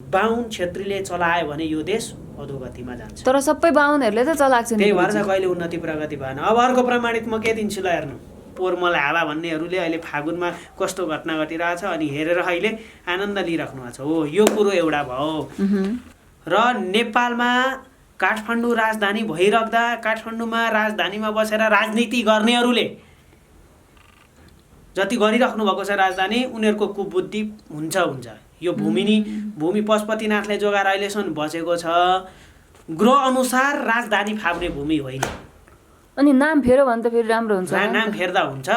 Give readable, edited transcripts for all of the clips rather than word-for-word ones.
बाहुन क्षेत्रीले चलायो भने यो देश अधोगतिमा जान्छ। तर सबै बाहुनहरूले त चलाएको छ नि। त्यही भएर चाहिँ कहिले उन्नति प्रगति भएन। अब अर्को प्रमाणित म के दिन्छु ल हेर्नु। पोरमल हावा भन्नेहरूले अहिले फागुनमा कस्तो घटना घटिरहेछ अनि हेरेर अहिले आनन्द लिइराख्नु भएको छ। हो यो कुरो एउटा भयो। र नेपालमा काठमाडौँ राजधानी भइराख्दा काठमाडौँमा राजधानीमा बसेर राजनीति गर्नेहरूले जति गरिराख्नु भएको छ राजधानी, उनीहरूको कुबुद्धि हुन्छ। यो भूमि पशुपतिनाथले जोगाएर अहिलेसम्म बचेको छ। ग्रह अनुसार राजधानी फाप्ने भूमि होइन। अनि नाम फेर्यो भने त फेरि राम्रो हुन्छ। नाम फेर्दा हुन्छ।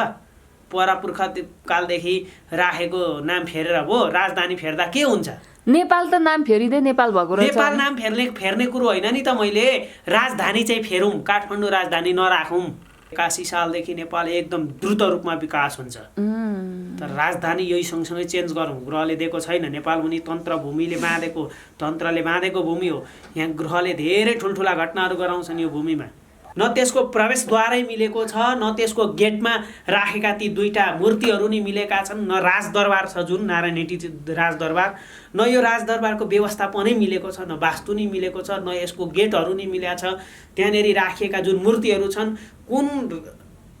परापुर्खा कालदेखि राखेको नाम फेरेर भयो, राजधानी फेर्दा के हुन्छ? नेपाल त नाम फेरिँदै नेपाल भएको रहेछ। नेपाल नाम फेर्ने कुरो होइन नि त। मैले राजधानी चाहिँ फेरौँ, काठमाडौँ राजधानी नराखौँ। 81 सालदेखि नेपाल एकदम द्रुत रूपमा विकास हुन्छ। तर राजधानी यही सँगसँगै चेन्ज गरौँ। ग्रहले दिएको छैन। नेपाल पनि तन्त्रले बाँधेको भूमि हो। यहाँ ग्रहले धेरै ठुल्ठुला घटनाहरू गराउँछन् यो भूमिमा। न त्यसको प्रवेशद्वारै मिलेको छ, न त्यसको गेटमा राखेका ती दुईटा मूर्तिहरू नि मिलेका छन्, न राजदरबार छ जुन नारायणहिटी राजदरबार, न यो राजदरबारको व्यवस्थापनै मिलेको छ, न वास्तु नि मिलेको छ, न यसको गेटहरू नि मिलेको छ। त्यहाँनेरि राखिएका जुन मूर्तिहरू छन् कुन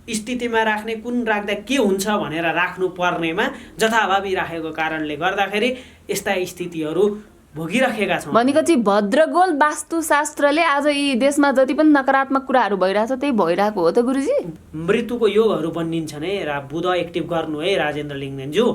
स्थितिमा राख्ने, कुन राख्दा के हुन्छ भनेर राख्नु पर्नेमा जथाभावी राखेको कारणले गर्दाखेरि यस्ता स्थितिहरू भोगिराखेका छौँ। भनेपछि भद्रगोल वास्तुशास्त्रले आज यी देशमा जति पनि नकारात्मक कुराहरू भइरहेछ त्यही भइरहेको हो त गुरुजी। मृत्युको योगहरू बनिन्छन् है। बुध एक्टिभ गर्नु है राजेन्द्र लिङ्गदेनज्यू।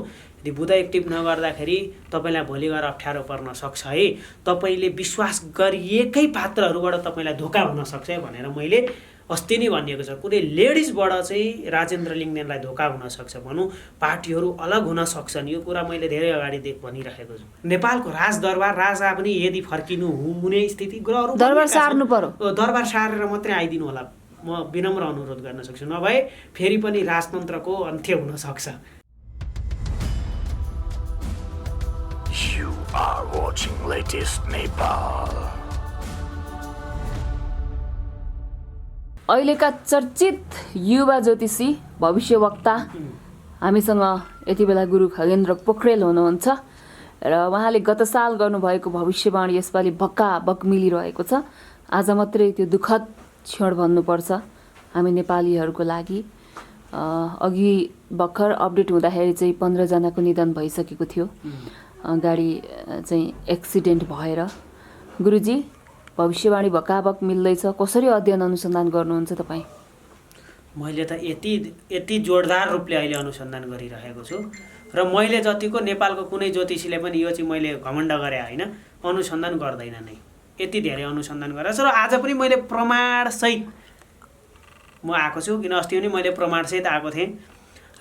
यदि बुध एक्टिभ नगर्दाखेरि तपाईँलाई भोलि गएर अप्ठ्यारो पर्न सक्छ है। तपाईँले विश्वास गरिएकै पात्रहरूबाट तपाईँलाई धोका हुन सक्छ है भनेर मैले अस्ति नै भनिएको छ। कुनै लेडिजबाट चाहिँ राजेन्द्र लिङ्गदेनलाई धोका हुन सक्छ भनौँ, पार्टीहरू अलग हुन सक्छन्। यो कुरा मैले धेरै अगाडि भनिराखेको छु। नेपालको राजदरबार राजा पनि यदि फर्किनु हुने स्थिति ग्रहहरू दरबार सार्नु पर्यो। दरबार सारेर मात्रै आइदिनु होला। म विनम्र अनुरोध गर्न सक्छु। नभए फेरि पनि राजतन्त्रको अन्त्य हुन सक्छ। You are watching latest Nepal. अहिलेका चर्चित युवा ज्योतिषी भविष्यवक्ता हामीसँग यति बेला गुरु खगेन्द्र पोखरेल हुनुहुन्छ र उहाँले गत साल गर्नुभएको भविष्यवाणी यसपालि बक्काबक मिलिरहेको छ। आज मात्रै त्यो दुःखद क्षण भन्नुपर्छ हामी नेपालीहरूको लागि। अघि भर्खर अपडेट हुँदाखेरि चाहिँ 15 जनाको निधन भइसकेको थियो। गाडी चाहिँ एक्सिडेन्ट भएर। गुरुजी भविष्यवाणी भक्काबक मिल्दैछ, कसरी अध्ययन अनुसन्धान गर्नुहुन्छ तपाईँ? मैले त यति जोरदार रूपले अहिले अनुसन्धान गरिरहेको छु र मैले जतिको नेपालको कुनै ज्योतिषीले पनि यो चाहिँ मैले घमण्ड गरे होइन, अनुसन्धान गर्दैन नै। यति धेरै अनुसन्धान गरेर र आज पनि मैले प्रमाणसहित म आएको छु। किन अस्ति पनि मैले प्रमाणसहित आएको थिएँ।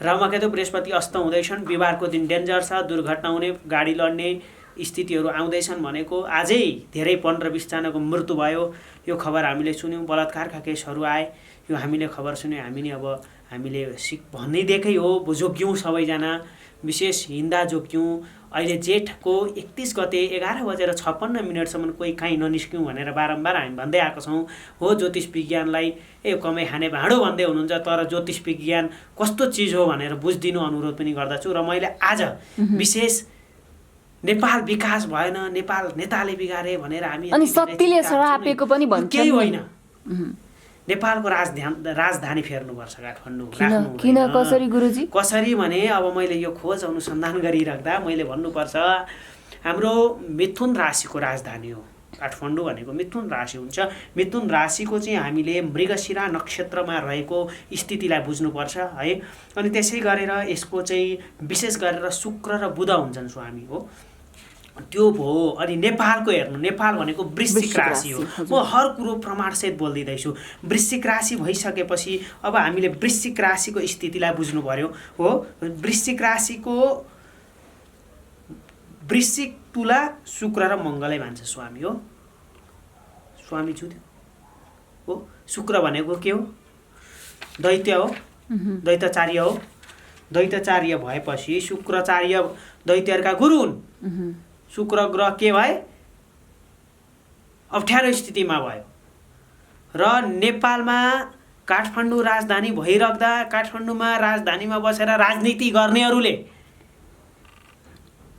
राहुकेतु बृहस्पति अस्त हुँदैछन्, बिहिबारको दिन डेन्जर छ, दुर्घटना हुने, गाडी लड्ने स्थितिहरू आउँदैछन् भनेको। आजै धेरै 15-20 जनाको मृत्यु भयो। यो खबर हामीले सुन्यौँ। बलात्कारका केसहरू आए, यो हामीले खबर सुन्यौँ। हामीले भनिदिएकै हो, जोग्यौँ सबैजना, विशेष हिन्दा जोग्यौँ। अहिले जेठको 31 गते 11:56 कोही काहीँ ननिस्क्यौँ भनेर बारम्बार हामी भन्दै आएको छौँ। हो ज्योतिष विज्ञानलाई कमै खाने भाँडो भन्दै हुनुहुन्छ, तर ज्योतिष विज्ञान कस्तो चिज हो भनेर बुझिदिनु अनुरोध पनि गर्दछु। र मैले आज विशेष नेपाल विकास भएन, नेपाल नेताले बिगारे भनेर हामी अनि शक्तिले सरापेको पनि भन्छ केही होइन। नेपालको राजधानी फेर्नुपर्छ काठमाडौँ। किन कसरी गुरुजी? कसरी भने अब मैले यो खोज अनुसन्धान गरिराख्दा मैले भन्नुपर्छ हाम्रो मिथुन राशिको राजधानी हो काठमाडौँ भनेको। मिथुन राशि हुन्छ। मिथुन राशिको चाहिँ हामीले मृगशिरा नक्षत्रमा रहेको स्थितिलाई बुझ्नुपर्छ है। अनि त्यसै गरेर यसको चाहिँ विशेष गरेर शुक्र र बुध हुन्छन् स्वामी हो, त्यो भयो। अनि नेपालको हेर्नु, नेपाल भनेको वृश्चिक राशि हो। म हर कुरो प्रमाणसहित बोलिदिँदैछु। वृश्चिक राशि भइसकेपछि अब हामीले वृश्चिक राशिको स्थितिलाई बुझ्नु पर्यो हो। वृश्चिक राशिको वृश्चिक तुला शुक्र र मङ्गलै मान्छ स्वामी हो। स्वामी छु त्यो हो। शुक्र भनेको के हो? दैत्य हो, दैत्याचार्य हो। दैत्याचार्य भएपछि शुक्राचार्य दैत्यहरूका गुरु हुन्। शुक्र ग्रह के भए? अप्ठ्यारो स्थितिमा भयो। र नेपालमा काठमाडौँ राजधानी भइराख्दा काठमाडौँमा राजधानीमा बसेर राजनीति गर्नेहरूले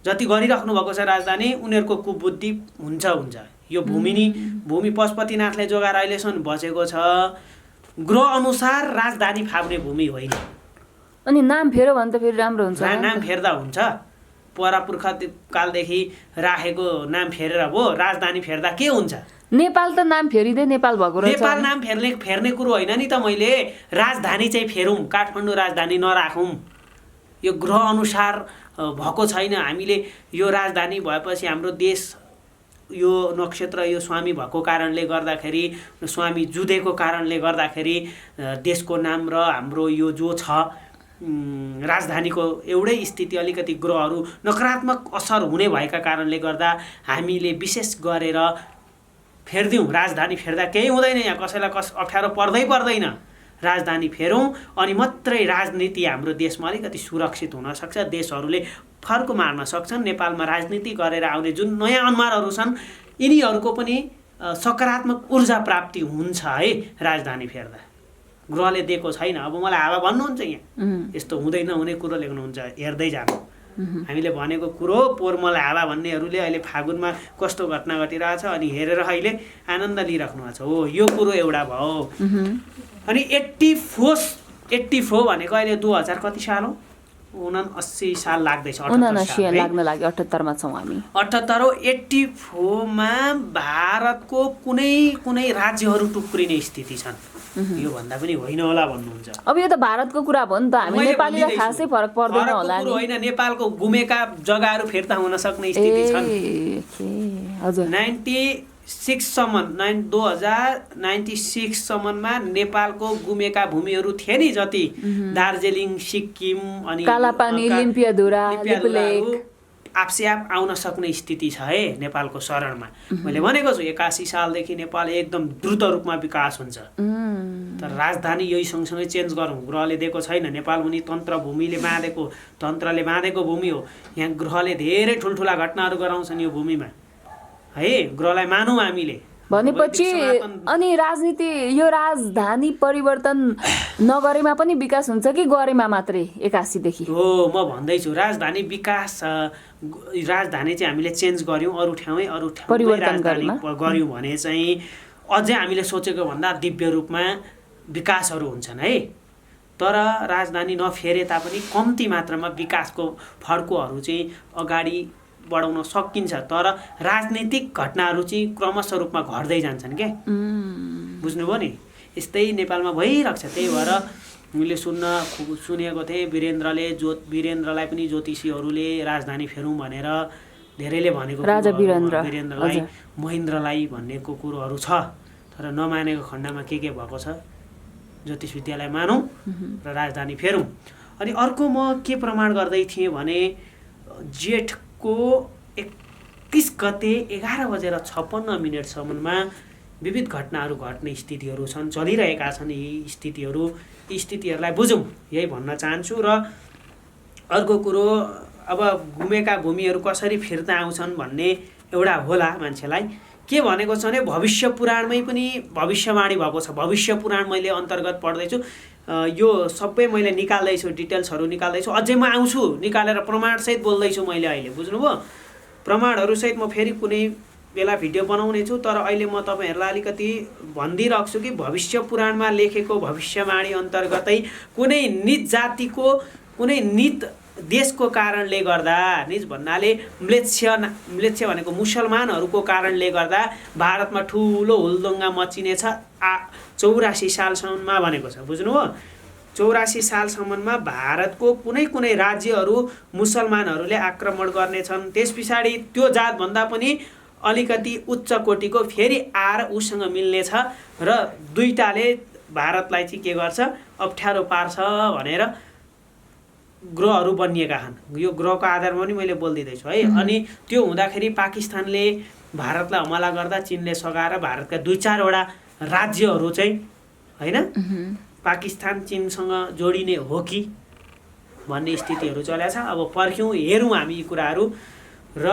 जति गरिराख्नु भएको छ राजधानी उनीहरूको कुबुद्धि हुन्छ यो भूमि पशुपतिनाथले जोगाएर अहिलेसम्म बचेको छ ग्रह अनुसार राजधानी फाप्ने भूमि होइन। अनि नाम फेर्यो भने त फेरि राम्रो हुन्छ। नाम फेर्दा हुन्छ परापुर्खा कालदेखि राखेको नाम फेरेर भो राजधानी फेर्दा के हुन्छ? नेपाल त नाम फेरिँदै नेपाल भएको रहेछ। नेपाल नाम फेर्ने कुरो होइन नि त। मैले राजधानी चाहिँ फेरौँ, काठमाडौँ राजधानी नराखौँ। यो ग्रह अनुसार भएको छैन। हामीले यो राजधानी भएपछि हाम्रो देश यो नक्षत्र यो स्वामी भएको कारणले गर्दाखेरि स्वामी जुधेको कारणले गर्दाखेरि देशको नाम र हाम्रो यो जो छ राजधानीको एउटै स्थिति अलिकति ग्रहहरू नकारात्मक असर हुने भएका कारणले गर्दा हामीले विशेष गरेर फेर्दिउँ। राजधानी फेर्दा केही हुँदैन, यहाँ कसैलाई अप्ठ्यारो पर्दैन। राजधानी फेरौँ अनि मात्रै राजनीति हाम्रो देशमा अलिकति सुरक्षित हुनसक्छ। देशहरूले फर्को मार्न सक्छन्। नेपालमा राजनीति गरेर आउने जुन नयाँ अनुहारहरू छन् यिनीहरूको पनि सकारात्मक ऊर्जा प्राप्ति हुन्छ है राजधानी फेर्दा। ग्रहले दिएको छैन। अब मलाई हावा भन्नुहुन्छ यहाँ यस्तो हुँदैन हुने कुरो लेख्नुहुन्छ, हेर्दै जानु। हामीले भनेको कुरो पोहोर मलाई हावा भन्नेहरूले अहिले फागुनमा कस्तो घटना घटिरहेछ अनि हेरेर अहिले आनन्द लिइराख्नु भएको छ। हो यो कुरो एउटा भयो। अनि 84 भनेको अहिले 2000 कति साल हो? 79 साल लाग्दैछ। 79 लाग्न लाग्यो। 78 मा छौँ हामी। 84 मा भारतको कुनै राज्यहरू टुक्रिने स्थिति छन्। यो भन्दा पनि होइन होला भन्नुहुन्छ। अब यो त भारतको कुरा भयो नि त। हामी नेपालीलाई खासै फरक पर्दैन होला नि। होइन, नेपालको गुमेका जग्गाहरू फिर्ता हुन सक्ने स्थिति छन्। हजुर 2096 सम्ममा नेपालको गुमेका भूमिहरू थिए नि जति दार्जिलिङ सिक्किम अनि कालापानी लिम्पियाधुरा लिपुलेक आफसे आप आउन सक्ने स्थिति छ है नेपालको शरणमा। मैले भनेको छु 81 सालदेखि नेपाल एकदम द्रुत रूपमा विकास हुन्छ। तर राजधानी यही सँगसँगै चेन्ज गरौँ। ग्रहले दिएको छैन। नेपाल पनि तन्त्रले बाँधेको भूमि हो। यहाँ ग्रहले धेरै ठुल्ठुला घटनाहरू गराउँछन् यो भूमिमा है। ग्रहलाई मानौँ हामीले। भनेपछि अनि राजनीति यो राजधानी परिवर्तन नगरेमा पनि विकास हुन्छ कि गरेमा मात्रै 81 देखि? हो म भन्दैछु राजधानी विकास राजधानी चाहिँ हामीले चेन्ज गर्यौँ अरू ठाउँ परिवर्तन गर्यौँ भने चाहिँ अझै हामीले सोचेको भन्दा दिव्य रूपमा विकासहरू हुन्छन् है। तर राजधानी नफेरे तापनि कम्ती मात्रामा विकासको फड्कोहरू चाहिँ अगाडि बढाउन सकिन्छ। तर राजनीतिक घटनाहरू चाहिँ क्रमशः रूपमा घट्दै जान्छन् क्या। बुझ्नुभयो नि? यस्तै नेपालमा भइरहेको छ। त्यही भएर मैले सुनेको थिएँ वीरेन्द्रलाई पनि ज्योतिषीहरूले राजधानी फेरौँ भनेर धेरैले भनेको वीरेन्द्रलाई महेन्द्रलाई भन्नेको कुरोहरू छ। तर नमानेको खण्डमा के भएको छ? ज्योतिष विद्यालाई मानौँ र राजधानी फेरौँ। अनि अर्को म के प्रमाण गर्दै थिएँ भने जेठको 31 गते 11:56 विविध घटनाहरू घट्ने स्थितिहरू छन्, चलिरहेका छन्। यी स्थितिहरूलाई बुझौँ यही भन्न चाहन्छु। र अर्को कुरो अब गुमेका भूमिहरू कसरी फिर्ता आउँछन् भन्ने एउटा होला मान्छेलाई। के भनेको छ भने भविष्य पुराणमै पनि भविष्यवाणी भएको छ। भविष्य पुराण मैले अन्तर्गत पढ्दैछु। यो सबै मैले निकाल्दैछु, डिटेल्सहरू निकाल्दैछु। अझै म आउँछु निकालेर प्रमाणसहित बोल्दैछु मैले अहिले। बुझ्नुभयो? प्रमाणहरूसहित म फेरि कुनै बेला भिडियो बनाउने छु। तर अहिले म तपाईँहरूलाई अलिकति भनिदिइरहेको छु कि भविष्य पुराणमा लेखेको भविष्यवाणी अन्तर्गतै कुनै निज जातिको कुनै निज देशको कारणले गर्दा, निज भन्नाले म्लेच्छ भनेको मुसलमानहरूको कारणले गर्दा भारतमा ठुलो हुलदङ्गा मचिनेछ 84 सालसम्ममा भनेको छ। बुझ्नुभयो? 84 सालसम्ममा भारतको कुनै राज्यहरू मुसलमानहरूले आक्रमण गर्नेछन्। त्यस पछाडि त्यो जातभन्दा पनि अलिकति उच्च कोटिको फेरि आएर उसँग मिल्नेछ र दुईटाले भारतलाई चाहिँ के गर्छ? अप्ठ्यारो पार्छ भनेर ग्रहहरू बनिएका छन्। यो ग्रहको आधारमा पनि मैले बोलिदिँदैछु है। अनि त्यो हुँदाखेरि पाकिस्तानले भारतलाई हमला गर्दा चीनले सघाएर भारतका 2-4 वटा राज्यहरू चाहिँ होइन पाकिस्तान चीनसँग जोडिने हो कि भन्ने स्थितिहरू चलेको छ। अब पर्ख्यौँ, हेरौँ हामी यी कुराहरू। र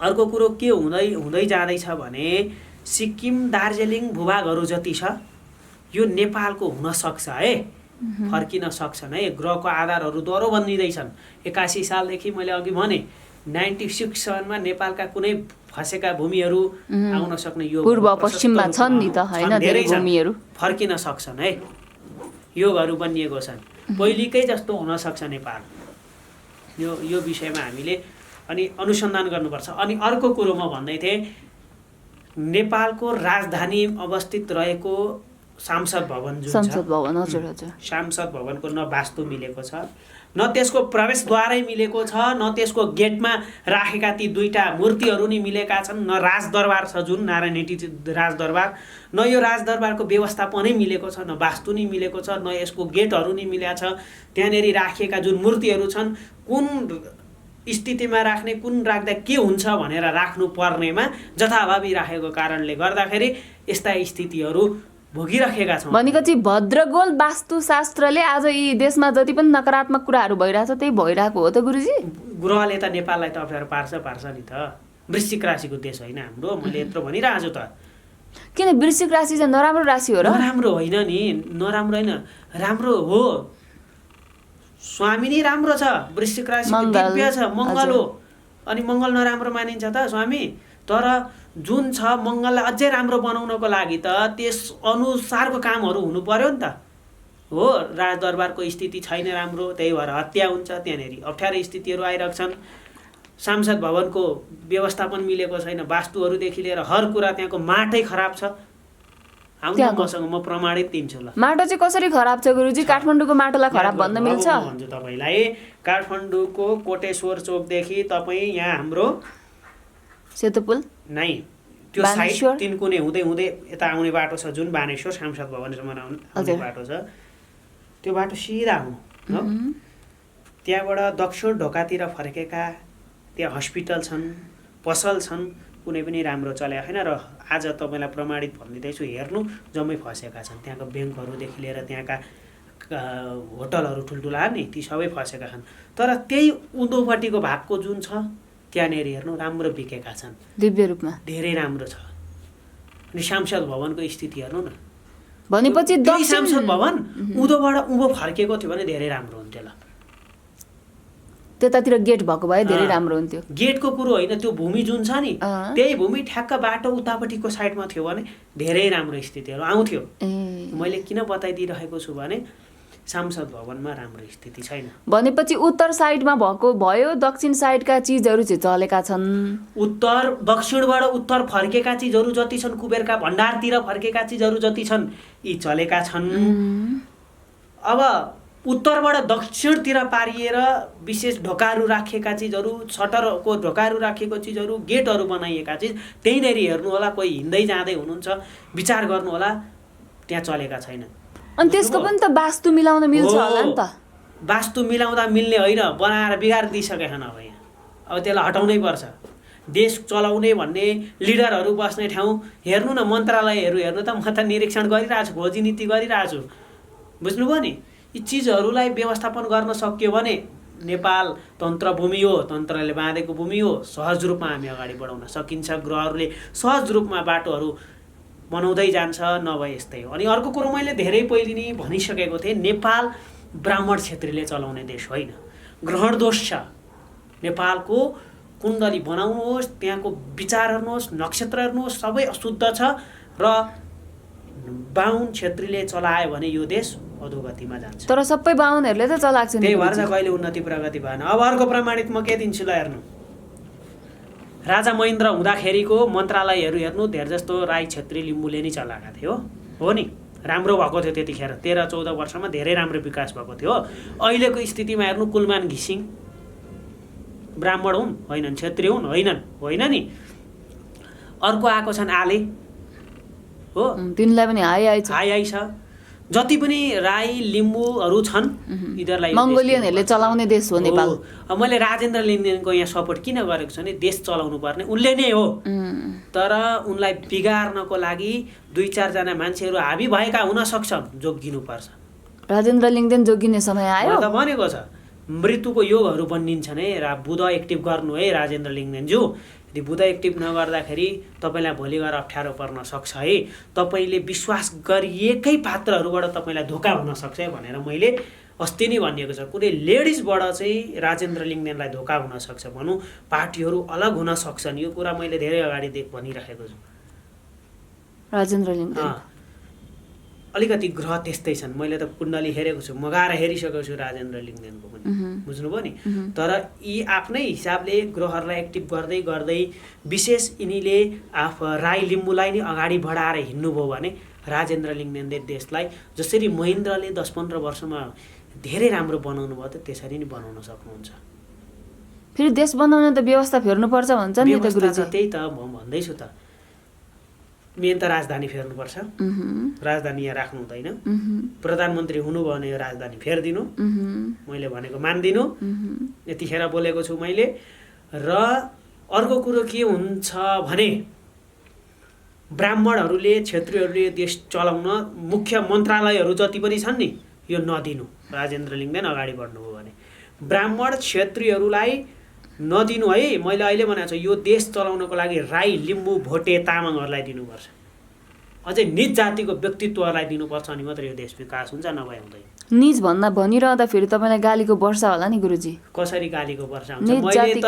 अर्को कुरो के हुँदै जाँदैछ भने सिक्किम दार्जिलिङ भूभागहरू जति छ यो नेपालको हुन सक्छ है। फर्किन सक्छन् है। ग्रहको आधारहरू दोहोरो बनिँदैछन्। 81 सालदेखि मैले अघि भने 96 सालमा नेपालका कुनै फँसेका भूमिहरू आउन सक्ने यो पूर्व पश्चिममा छन् नि त हैन धेरै भूमिहरू फर्किन सक्छन् है योगहरू बनिएको छन् पहिलेकै जस्तो हुन सक्छ नेपाल यो विषयमा हामीले अनि अनुसन्धान गर्नुपर्छ। अनि अर्को कुरो म भन्दै थिएँ नेपालको राजधानी अवस्थित रहेको सांसद भवन जुन छ संसद भवन हजुर हजुर सांसद भवनको न वास्तु मिलेको छ न त्यसको प्रवेशद्वारै मिलेको छ न त्यसको गेटमा राखेका ती दुईटा मूर्तिहरू नि मिलेका छन् न राजदरबार छ जुन नारायणहिटी राजदरबार न यो राजदरबारको व्यवस्थापनै मिलेको छ न वास्तु नि मिलेको छ न यसको गेटहरू नि मिलेको छ। त्यहाँनेरि राखिएका जुन मूर्तिहरू छन् कुन स्थितिमा राख्ने कुन राख्दा के हुन्छ भनेर राख्नु पर्नेमा जथाभावी राखेको कारणले गर्दाखेरि यस्ता स्थितिहरू भोगिराखेका छौँ। भनेपछि भद्रगोल वास्तुशास्त्रले आज यी देशमा जति पनि नकारात्मक कुराहरू भइरहेछ त्यही भइरहेको हो त गुरुजी? ग्रहले त नेपाललाई त अप्ठ्यारो पार्छ नि त। वृश्चिक राशिको देश होइन हाम्रो, मैले यत्रो भनिरहेको छु त। किन वृश्चिक राशि चाहिँ नराम्रो राशि हो र? नराम्रो होइन नि, नराम्रो होइन, राम्रो हो। स्वामी नै राम्रो छ, वृश्चिक राशि दिव्य छ, मङ्गल हो। अनि मङ्गल नराम्रो मानिन्छ त स्वामी? तर जुन छ मङ्गललाई अझै राम्रो बनाउनको लागि त त्यस अनुसारको कामहरू हुनु पर्यो नि त। हो, राजदरबारको स्थिति छैन राम्रो, त्यही भएर हत्या हुन्छ, त्यहाँनेरि अप्ठ्यारो स्थितिहरू आइरहेछन्। सांसद भवनको व्यवस्थापन मिलेको छैन, वास्तुहरूदेखि लिएर हर कुरा त्यहाँको माटै खराब छ। आउनु मसँग म प्रमाणित दिन्छु ल। माटो चाहिँ कसरी खराब छ गुरुजी? काठमाडौँको माटोलाई खराब भन्न मिल्छ? भन्छु तपाईँलाई, काठमाडौँको कोटेश्वर चोकदेखि तपाईँ यहाँ हाम्रो सेतुपुल नै त्यो साइड तिनकुने हुँदै हुँदै यता आउने बाटो छ जुन बानेश्वर सांसद भवनसम्म आउने बाटो छ, त्यो बाटो सिधा आउनु। त्यहाँबाट दक्षिण ढोकातिर फर्केका त्यहाँ हस्पिटल छन्, पसल छन्, कुनै पनि राम्रो चलेको छैन। र आज तपाईँलाई प्रमाणित भनिदिँदैछु, हेर्नु जम्मै फसेका छन्। त्यहाँको ब्याङ्कहरूदेखि लिएर त्यहाँका होटलहरू ठुल्ठुला नि ती सबै फसेका छन्। तर त्यही उँधोपट्टिको भागको जुन छ त्यहाँनिर हेर्नु राम्रो बिकेका छन्, दिव्य रूपमा धेरै राम्रो छ। अनि सांसद भवनको स्थिति हेर्नु न। भनेपछि सांसद भवन उँधोबाट उँभो फर्केको थियो भने धेरै राम्रो हुन्थ्यो ल। त्यतातिर गेट भएको भए धेरै राम्रो हुन्थ्यो। गेटको कुरो होइन, त्यो भूमि जुन छ नि त्यही भूमि ठ्याक्क बाटो उतापट्टिको साइडमा थियो भने धेरै राम्रो स्थितिहरू आउँथ्यो। मैले किन बताइदिइरहेको छु भने सांसद भवनमा राम्रो स्थिति छैन। भनेपछि उत्तर साइडमा भएको भयो, दक्षिण साइडका चिजहरू चाहिँ चलेका छन्। दक्षिणबाट उत्तर फर्केका चिजहरू जति छन्, कुबेरका भण्डारतिर फर्केका चिजहरू जति छन् यी चलेका छन्। अब उत्तरबाट दक्षिणतिर पारिएर विशेष ढोकाहरू राखिएका चिजहरू, सटरको ढोकाहरू राखिएको चिजहरू, गेटहरू बनाइएका चिज त्यहीँनिर हेर्नु होला। कोही हिँड्दै जाँदै हुनुहुन्छ, विचार गर्नु होला, त्यहाँ चलेका छैन। अनि त्यसको पनि त वास्तु मिलाउन मिल्छ होला नि त? वास्तु मिलाउँदा मिल्ने होइन, बनाएर बिगारिदिइसकेछन्। अब यहाँ अब त्यसलाई हटाउनै पर्छ। देश चलाउने भन्ने लिडरहरू बस्ने ठाउँ हेर्नु न, मन्त्रालयहरू हेर्नु त। म त निरीक्षण गरिरहेको छु, खोजी नीति गरिरहेको छु, बुझ्नुभयो नि। यी चिजहरूलाई व्यवस्थापन गर्न सकियो भने नेपाल तन्त्र भूमि हो, तन्त्रले बाँधेको भूमि हो, सहज रूपमा हामी अगाडि बढाउन सकिन्छ। ग्रहहरूले सहज रूपमा बाटोहरू बनाउँदै जान्छ, नभए यस्तै हो। अनि अर्को कुरो मैले धेरै पहिले नै भनिसकेको थिएँ, नेपाल ब्राह्मण क्षेत्रीले चलाउने देश होइन। ग्रहण दोष छ। नेपालको कुण्डली बनाउनुहोस्, त्यहाँको विचार हेर्नुहोस्, नक्षत्र हेर्नुहोस्, सबै अशुद्ध छ। र बाहुन क्षेत्रीले चलायो भने यो देश अधोगतिमा जान्छ। तर सबै बाहुनहरूले त चलाएको छ नि, त्यही भएर चाहिँ कहिले उन्नति प्रगति भएन। अब अर्को प्रमाणित म के दिन्छु ल, हेर्नु। राजा महेन्द्र हुँदाखेरिको मन्त्रालयहरू हेर्नु, धेर जस्तो राई क्षेत्री लिम्बूले नै चलाएका थियो। हो नि, राम्रो भएको थियो त्यतिखेर। 13-14 वर्षमा धेरै राम्रो विकास भएको थियो। अहिलेको स्थितिमा हेर्नु, कुलमान घिसिङ ब्राह्मण हुन् होइनन्, क्षेत्री हुन् होइन नि। अर्को आएको छन् आले, हो, तिनलाई पनि हाई छ। जति पनि राई लिम्बूहरू छन् यिनीहरूलाई मङ्गोलियनहरूले चलाउने देश हो नेपाल। मैले राजेन्द्र लिङ्गदेनको यहाँ सपोर्ट किन गरेको छु भने देश चलाउनु पर्ने उनले नै हो। तर उनलाई बिगार्नको लागि 2-4 जना मान्छेहरू हाबी भएका हुन सक्छन्, जोगिनुपर्छ। राजेन्द्र लिङ्गदेन जोगिने समय आयो त भनेको छ। मृत्युको योगहरू बनिन्छन् है। बुध एक्टिभ गर्नु है राजेन्द्र लिङ्गदेनज्यू। यदि बुध एक्टिभ नगर्दाखेरि तपाईँलाई भोलि गएर अप्ठ्यारो पर्न सक्छ है। तपाईँले विश्वास गरिएकै पात्रहरूबाट तपाईँलाई धोका हुन सक्छ है भनेर मैले अस्ति नै भनिएको छ कुनै लेडिजबाट चाहिँ राजेन्द्र लिङ्गदेनलाई धोका हुनसक्छ भनौँ, पार्टीहरू अलग हुन सक्छन्, यो कुरा मैले धेरै अगाडि भनिरहेको छु। राजेन्द्र लिङ्गदेन अलिकति ग्रह त्यस्तै छन्। मैले त कुण्डली हेरेको छु, मगाएर हेरिसकेको छु राजेन्द्र लिङ्गदेनको पनि, बुझ्नुभयो नि। तर यी आफ्नै हिसाबले ग्रहहरूलाई एक्टिभ गर्दै गर्दै विशेष यिनीले राई लिम्बूलाई नै अगाडि बढाएर हिँड्नुभयो भने राजेन्द्र लिङ्गदेनले देशलाई जसरी महेन्द्रले 10-15 वर्षमा धेरै राम्रो बनाउनु भयो, त त्यसरी नै बनाउन सक्नुहुन्छ। फेरि देश बनाउन त व्यवस्था फेर्नुपर्छ भन्छ नि त गुरुजी। त्यही त म भन्दैछु त, मेन त राजधानी फेर्नुपर्छ। राजधानी यहाँ राख्नु हुँदैन। प्रधानमन्त्री हुनुभयो भने यो राजधानी फेरिदिनु, मैले भनेको मानिदिनु, यतिखेर बोलेको छु मैले। र अर्को कुरो के हुन्छ भने ब्राह्मणहरूले, क्षेत्रीहरूले देश चलाउन मुख्य मन्त्रालयहरू जति पनि छन् नि, यो नदिनु। राजेन्द्र लिङ्गदेन अगाडि बढ्नुभयो भने ब्राह्मण क्षेत्रीहरूलाई नदिनु है। मैले अहिले भनेको छु यो देश चलाउनको लागि राई, लिम्बू, भोटे, तामाङहरूलाई दिनुपर्छ, अझै निज जातिको व्यक्तित्वहरूलाई दिनुपर्छ, अनि मात्रै यो देश विकास हुन्छ, नभए हुँदैन। निज भन्दा भनिरहँदा फेरि तपाईँलाई गालीको वर्षा होला नि गुरुजी। कसरी गालीको वर्षा हुन्छ? मैले त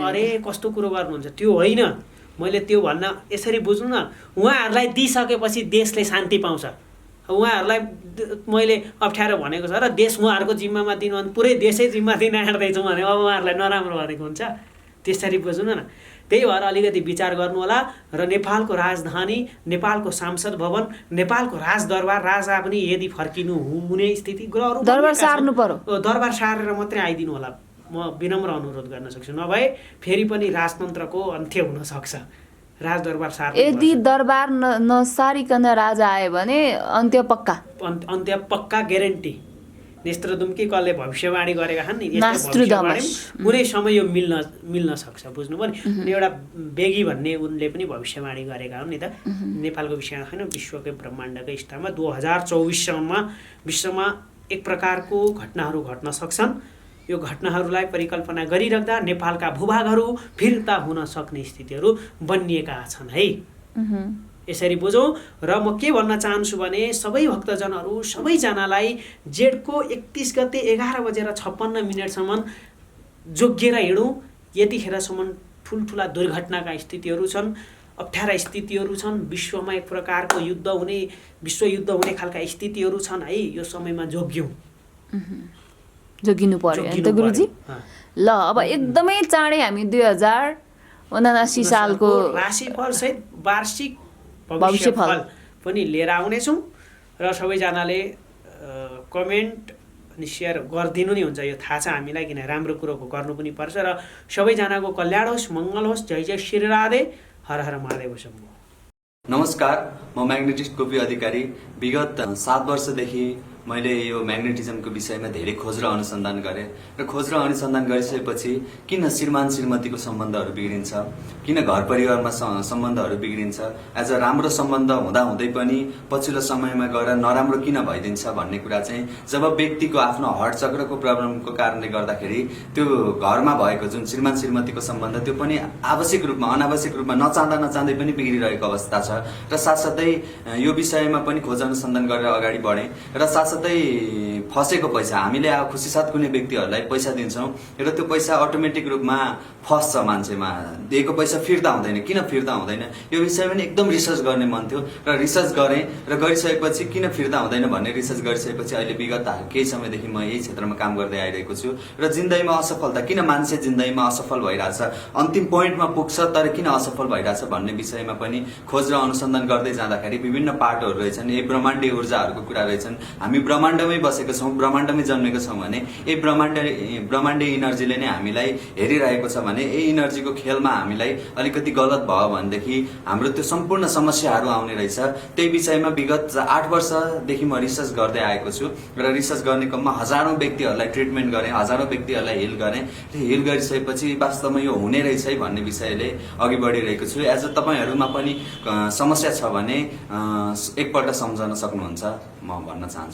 अरे कस्तो कुरो गर्नुहुन्छ, त्यो होइन। मैले त्यो भन्न यसरी बुझ्नु न, उहाँहरूलाई दिइसकेपछि देशले शान्ति पाउँछ। उहाँहरूलाई मैले अप्ठ्यारो भनेको छ र देश उहाँहरूको जिम्मामा दिनु भने पुरै देशै जिम्मा दिन आँट्दैछौँ भने अब उहाँहरूलाई नराम्रो भनेको हुन्छ। त्यसरी बुझ्नु न। त्यही भएर अलिकति विचार गर्नु होला। र नेपालको राजधानी, नेपालको सांसद भवन, नेपालको राजदरबार, राजा पनि यदि फर्किनु हुने स्थिति ग्रहहरू दरबार सार्नु पर्यो, दरबार सारेर मात्रै आइदिनु होला। म विनम्र अनुरोध गर्न सक्छु, नभए फेरि पनि राजतन्त्रको अन्त्य हुन सक्छ। राजदरबार सार्नु, यदि दरबार नसारिकन राजा आयो भने अन्त्य पक्का, अन्त्य पक्का, ग्यारेन्टी। नेत्रदुम्की कसले भविष्यवाणी गरेका छन् नि, कुनै समय यो मिल्न सक्छ, बुझ्नुभयो नि। अनि एउटा बेगी भन्ने उनले पनि भविष्यवाणी गरेका हुन् नि त, नेपालको विषयमा होइन, विश्वकै ब्रह्माण्डकै स्तरमा 2024 सालमा विश्वमा एक प्रकारको घटनाहरू घट्न सक्छन्। यो घटनाहरूलाई परिकल्पना गरिराख्दा नेपालका भूभागहरू फिर्ता हुन सक्ने स्थितिहरू बनिएका छन् है। यसरी बुझौँ। र म के भन्न चाहन्छु भने सबै भक्तजनहरू सबैजनालाई जेठको 31 गते 11:56 जोगिएर हिँडौँ। यतिखेरसम्म ठुल्ठुला दुर्घटनाका स्थितिहरू छन्, अप्ठ्यारा स्थितिहरू छन्, विश्वमा एक प्रकारको विश्वयुद्ध हुने खालका स्थितिहरू छन् है। यो समयमा जोगिनु पर्यो नि त गुरुजी। ल अब एकदमै चाँडै हामी 2079 सालको राशिफल सहित वार्षिक भविष्यफल पनि लिएर आउनेछौँ र सबैजनाले कमेन्ट अनि सेयर गरिदिनु नै हुन्छ। यो थाहा छ हामीलाई, किन राम्रो कुरोको गर्नु पनि पर्छ। र सबैजनाको कल्याण होस्, मङ्गल होस्। जय जय श्री राधे, हर हर महादेव शम्भो। नमस्कार, म म्याग्नेटिस्ट गोपी अधिकारी। विगत 7 वर्षदेखि मैले यो म्याग्नेटिजमको विषयमा धेरै खोज र अनुसन्धान गरेँ र खोज र अनुसन्धान गरिसकेपछि किन श्रीमान श्रीमतीको सम्बन्धहरू बिग्रिन्छ, किन घर परिवारमा सम्बन्धहरू बिग्रिन्छ, एज अ राम्रो सम्बन्ध हुँदाहुँदै पनि पछिल्लो समयमा गएर नराम्रो किन भइदिन्छ भन्ने कुरा चाहिँ जब व्यक्तिको आफ्नो हार्ट चक्रको प्रब्लमको कारणले गर्दाखेरि त्यो घरमा भएको जुन श्रीमान श्रीमतीको सम्बन्ध त्यो पनि आवश्यक रूपमा अनावश्यक रूपमा नचाहँदै पनि बिग्रिरहेको अवस्था छ। र साथसाथै यो विषयमा पनि खोज अनुसन्धान गरेर अगाडि बढेँ र साथसाथै फसेको पैसा हामीले खुसी साथ कुनै व्यक्तिहरूलाई पैसा दिन्छौँ र त्यो पैसा अटोमेटिक रूपमा फस्छ, मान्छेमा दिएको पैसा फिर्ता हुँदैन। किन फिर्ता हुँदैन यो विषयमा पनि एकदम रिसर्च गर्ने मन थियो र रिसर्च गरेँ र गरिसकेपछि किन फिर्ता हुँदैन भन्ने रिसर्च गरिसकेपछि अहिले विगत केही समयदेखि म यही क्षेत्रमा काम गर्दै आइरहेको छु। र जिन्दगीमा असफलता किन मान्छे जिन्दगीमा असफल भइरहेछ, अन्तिम पोइन्टमा पुग्छ तर किन असफल भइरहेछ भन्ने विषयमा पनि खोज र अनुसन्धान गर्दै जाँदाखेरि विभिन्न पाटोहरू रहेछन्। यही ब्रह्माण्डीय ऊर्जाहरूको कुरा रहेछन्। हामी ब्रह्माण्डमै बसेका छौँ, ब्रह्माण्डमै जन्मेका छौँ भने यही ब्रह्माण्डीय इनर्जीले नै हामीलाई हेरिरहेको छ भने यही इनर्जीको खेलमा हामीलाई अलिकति गलत भयो भनेदेखि हाम्रो त्यो सम्पूर्ण समस्याहरू आउने रहेछ। त्यही विषयमा विगत 8 वर्षदेखि म रिसर्च गर्दै आएको छु र रिसर्च गर्ने क्रममा हजारौं व्यक्तिहरूलाई ट्रिटमेन्ट गरेँ, हजारौं व्यक्तिहरूलाई हिल गरेँ। हिल गरिसकेपछि वास्तवमा यो हुने रहेछ है भन्ने विषयले अघि बढिरहेको छु। एज अ तपाईँहरूमा पनि समस्या छ भने एकपल्ट सम्झन सक्नुहुन्छ, म भन्न चाहन्छु।